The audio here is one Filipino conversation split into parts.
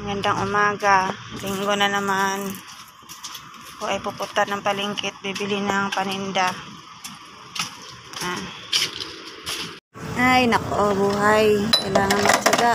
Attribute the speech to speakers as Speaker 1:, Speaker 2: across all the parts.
Speaker 1: Magandang umaga. Linggo na naman. Ako ay pupunta ng palengke at bibili ng paninda. Ay, nako, buhay. Kailangan magtsaga.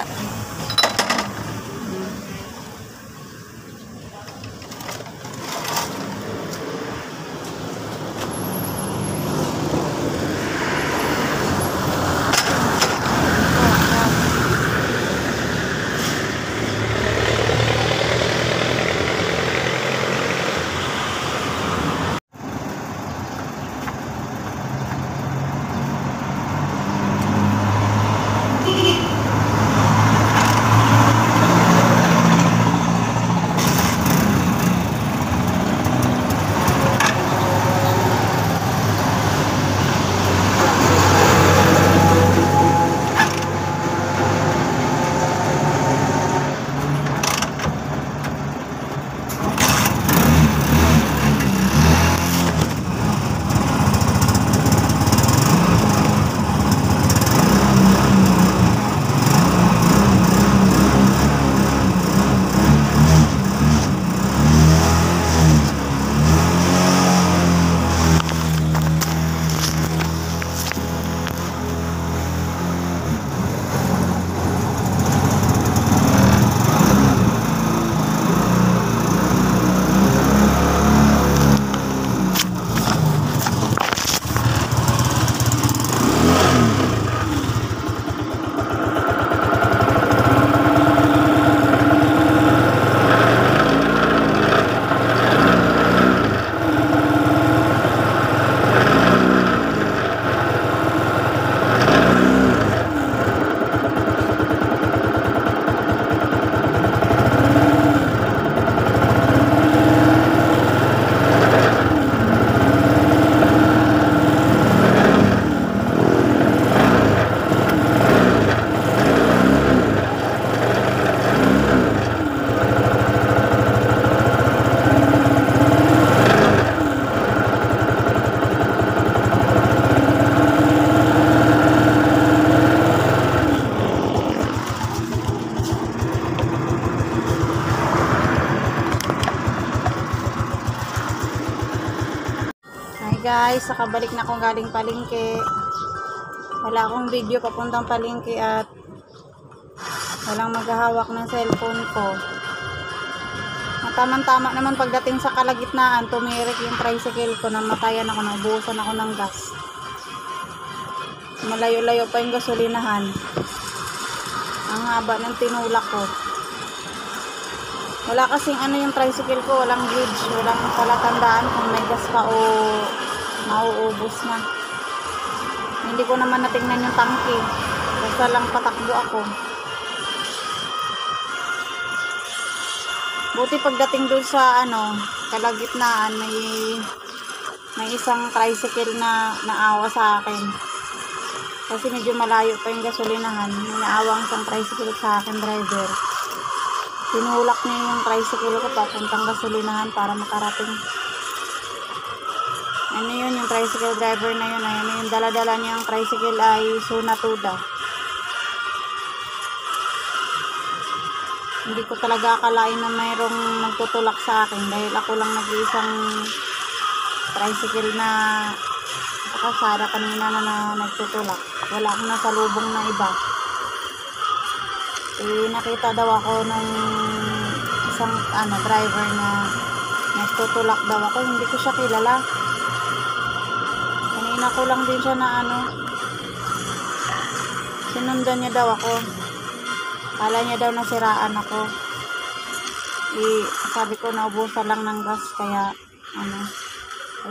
Speaker 1: Guys, nakabalik na akong galing palengke. Wala akong video papuntang palengke at walang maghahawak ng cellphone ko. Tama-tama naman pagdating sa kalagitnaan, tumirik yung tricycle ko, namatayan ako, naubusan ako ng gas. Malayo-layo pa yung gasolinahan. Ang haba ng tinulak ko. Wala kasing yung tricycle ko, walang gauge, walang palatandaan kung may gas pa o mauubos na. Hindi ko naman natingnan yung tangke, basta lang patakbo ako. Buti pagdating doon sa kalagitnaan, may isang tricycle na naawa sa akin, kasi medyo malayo pa yung gasolinahan. May naawang isang tricycle sa akin, driver. Tinulak niya yung tricycle ko papuntang gasolinahan para makarating. Ano yun, yung tricycle driver na yun, yung dala-dala niyang tricycle ay Sunatuda. Hindi ko talaga akalain na mayroong magtutulak sa akin, dahil ako lang nag-iisang tricycle na kasada kanina na nagtutulak. Wala akong nasalubong na iba. Nakita daw ako ng isang driver na nagtutulak daw ako. Hindi ko siya kilala. Kanina ko lang din siya na sinundan niya daw ako. Kala niya daw nasiraan ako. Sabi ko naubusan lang ng gas, kaya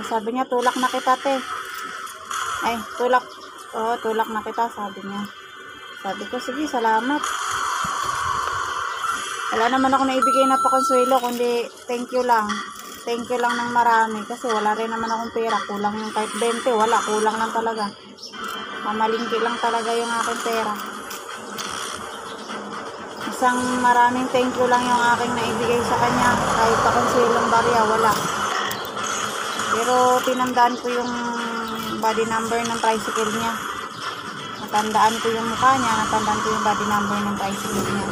Speaker 1: sabi niya, tulak na kita, te. Ay, tulak. Oo, tulak na kita, sabi niya. Sabi ko, sige, salamat. Wala naman ako naibigay na pakonsuelo, kundi thank you lang. Thank you lang ng marami, kasi wala rin naman akong pera. Kulang yung kahit 20, wala, kulang lang talaga. Mamalingki lang talaga yung aking pera. Isang maraming thank you lang yung aking naibigay sa kanya, kahit pakonsuelong barya, wala. Pero tinandaan ko yung body number ng tricycle niya. Natandaan ko yung mukha niya, natandaan ko yung body number ng tricycle niya.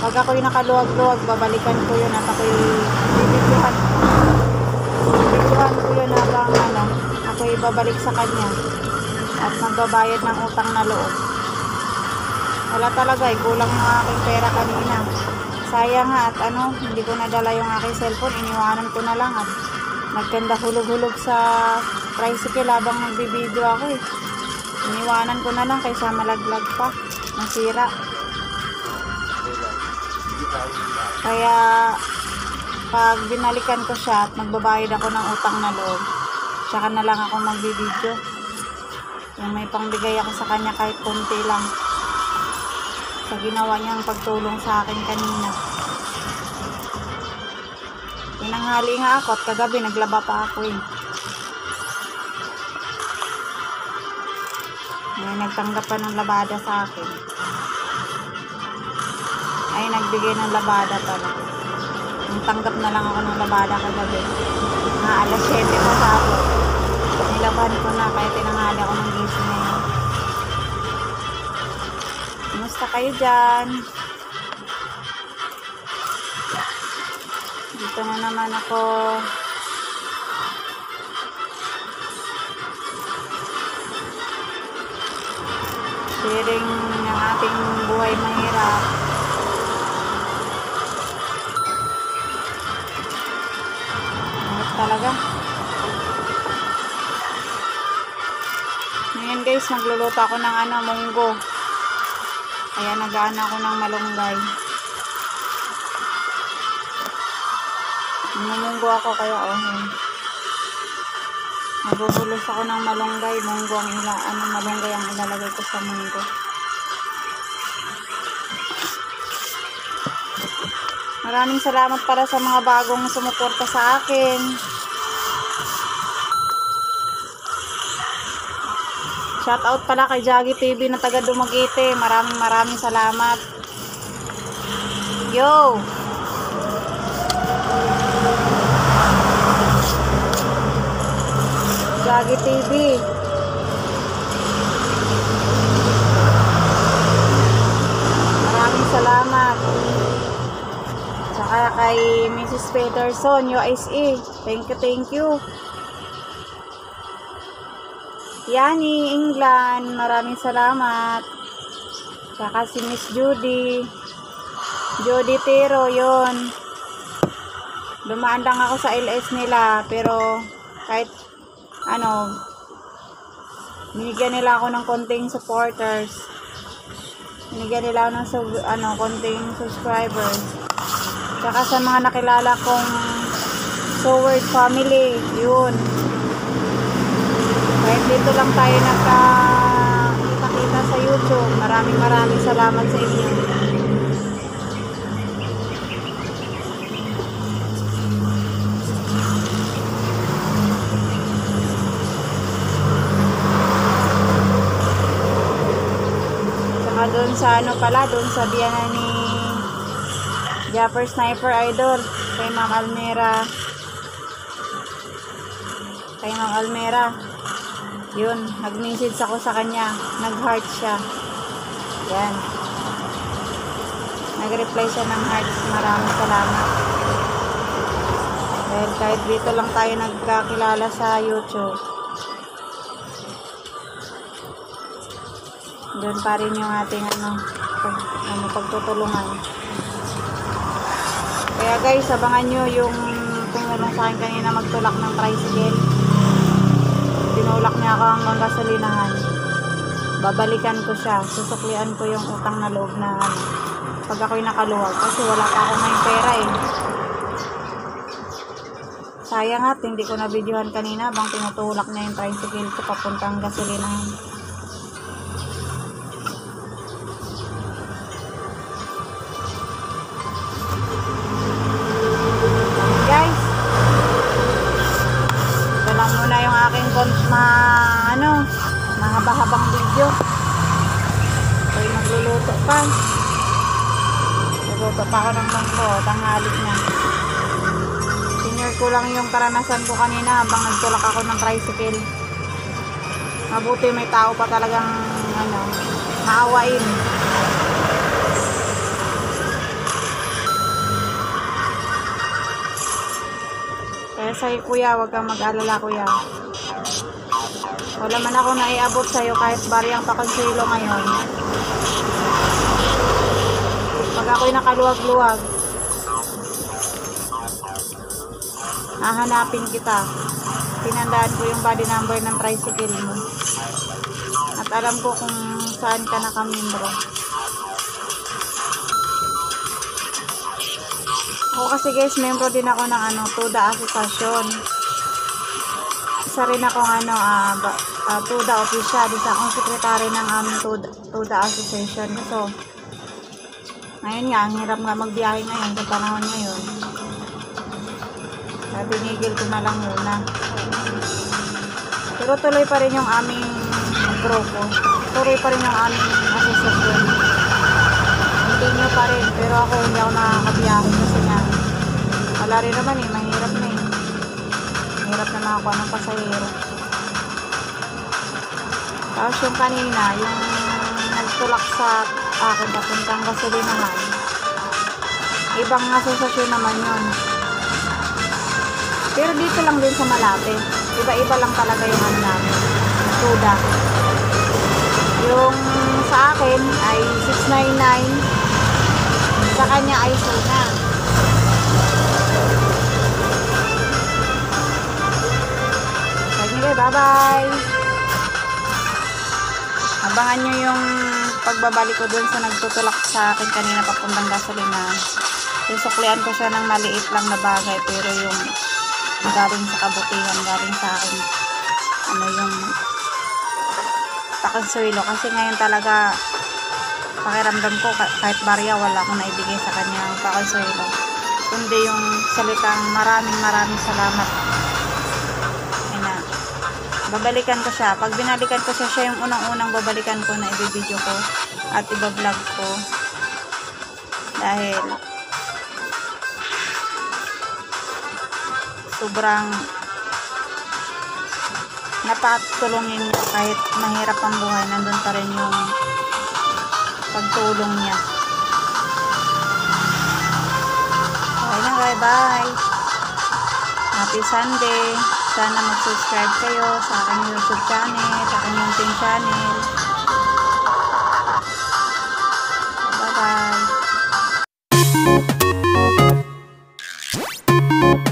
Speaker 1: Pag ako'y nakaluwag-luwag, babalikan ko yun at ako'y bibidyohan ko yun habang ako'y babalik sa kanya at magbabayad ng utang na loob. Wala talaga kulang yung aking pera kanina. Sayang nga at hindi ko nadala yung aking cellphone, iniwanan ko na lang at nagkanda hulog-hulog sa tricycle habang nagbibideo ako eh. Iniwanan ko na lang kaysa malaglag pa, masira. Kaya pag binalikan ko siya at magbabayad ako ng utang na loob, tsaka na lang ako magbibideo. Yung may pangbigay ako sa kanya kahit konti lang sa ginawa niyang pagtulong sa akin kanina. Tinanghali nga ako at kagabi naglaba pa ako eh. May nagtanggap pa ng labada sa akin. Ay, nagbigay ng labada pala. Tanggap na lang ako ng labada kagabi. Mga alas 7 pa sa ako. Nilaban ko na kaya tinanghali ako ng gising ngayon. Kumusta kayo dyan? Dito na naman ako. Sharing ng ating buhay mahirap. Talaga. Ngayon guys, nagluluto ako ng munggo. Kaya nag-aano ako ng malunggay. Munggo ako kaya naghuhulos ako ng malunggay. Munggo ang malunggay ang ilalagay ko sa munggo. Maraming salamat para sa mga bagong sumuporta sa akin. Shout out pala kay Jaggy TV na taga Dumaguete. Maraming salamat. Yo! Jaggy TV. Maraming salamat. Saka kay Mrs. Peterson, USA. Thank you. Yani, England, maraming salamat. Saka si Miss Judy Tiro, yun. Dumaan lang ako sa LS nila, pero kahit binigyan nila ako ng konting supporters. Binigyan nila ako ng konting subscribers. Saka sa mga nakilala kong Soward family, yun. Kahit dito lang tayo nagkakita sa YouTube. Maraming salamat sa inyo. Saka doon sa doon sa biyanan ni Japper Sniper Idol, kay Ma'am Almera. Yun, nag-message ako sa kanya, nag-heart siya. Yan. Nag-reply siya ng hearts. Maraming salamat. Dahil kahit dito lang tayo nagkakilala sa YouTube, doon pa rin yung ating pagtutulungan. Kaya guys, abangan nyo yung tumulong sa akin kanina magtulak ng tricycle. Tinulak niya ako hanggang gasolinahan. Babalikan ko siya. Susuklian ko yung utang na loob na pag ako'y nakaluwag. Kasi wala pa ako ngayong pera eh. Sayang at hindi ko na-videohan kanina bang tinutulak niya yung tricycle ko papuntang gasolinahan. Mahaba-habang video. Ako'y magluluto pa. Magluluto pa ako ng munggo. Tanghalik na. Senior ko lang yung karanasan ko kanina habang nagtulak ako ng tricycle. Mabuti may tao pa talagang maawain. Kaya sa'yo kuya, huwag kang mag-alala kuya. Wala man ako naiabot sa'yo kahit bariyang pakonsilo ngayon. Pag ako'y nakaluwag-luwag, hahanapin kita. Pinandaan ko yung body number ng tricycle mo. At alam ko kung saan ka nakamimbro. Ako kasi guys, membro din ako ng TUDA Association. Isa rin akong TUDA official. Isa akong sekretary ng aming TUDA Association. So, ngayon nga, ang hirap nga magbiyahe ngayon sa panahon ngayon. Kaya tinigil ko na lang muna. Pero tuloy pa rin yung aming grupo. Tuloy pa rin yung aming asosasyon. Continue pa rin. Pero ako hindi ako nakakabiyahe kasi nga wala rin naman mahirap na mahirap na makakuha ng pasahero. Tapos yung kanina, yung nagtulak sa akin papuntang gasolinahan, ibang asosasyon naman yun. Pero dito lang din sa Malate, iba-iba lang talaga yung namin, TUDA. Yung sa akin ay 699, sa kanya ay SUNA. Okay, bye-bye. Abangan nyo yung pagbabalik ko dun sa nagtutulak sa akin kanina papuntang gasolinahan. Susuklian ko siya ng maliit lang na bagay, pero yung galing sa kabutihan, galing sa akin yung pakonsuelo. Kasi ngayon talaga pakiramdam ko kahit barya wala akong naibigay sa kanya pakonsuelo, kundi yung salitang maraming salamat. Babalikan ko siya. Pag binalikan ko siya yung unang-unang babalikan ko na i-video ko at i-vlog ko. Dahil sobrang napatulungin niya kahit mahirap ang buhay, nandun pa rin yung pagtulong niya. Okay na, bye-bye. Happy Sunday. Sana mag-subscribe kayo sa aking YouTube channel, sa aking LinkedIn channel. Bye-bye.